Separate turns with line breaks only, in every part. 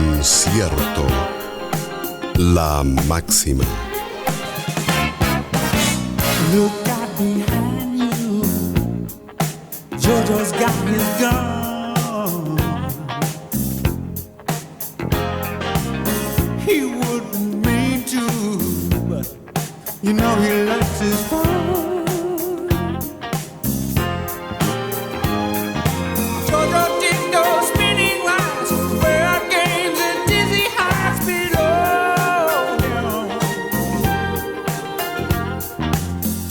Concierto La Máxima.
Look out behind you. Jojo's got his gun. He wouldn't mean to, but you know he likes his fun. Jojo did those spinning rounds, fair games and dizzy heights below him.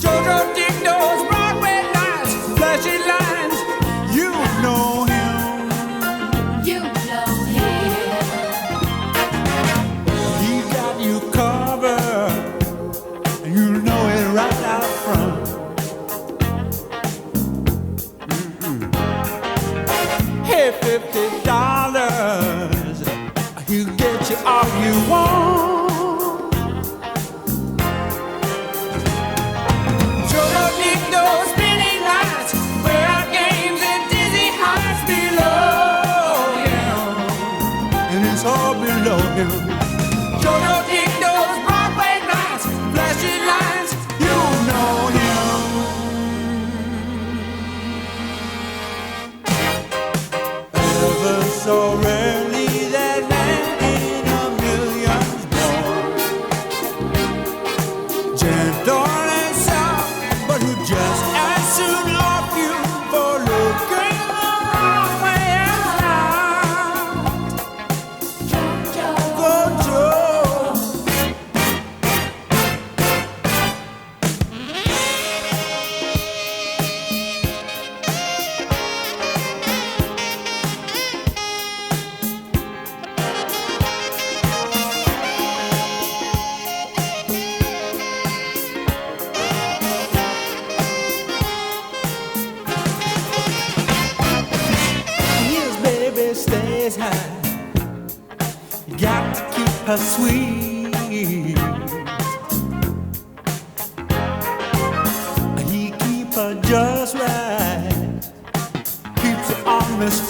Jojo did those Broadway lights, flashing lines. You know him.
You know him.
He got you covered, and you know it right out front. Hey, $50, he'll get you all you want. Jojo did those spinning lights, fair games and dizzy heights below him, and it's all below him. Jojo did those Broadway nights, flashing lines. You know him. Ever so rarely that man in a million's born, gentle and soft, but who just as soon love you for looking the wrong way around. Go Joe. His baby stays high. You got to keep her sweet. He keep her just right. Keeps her on Miss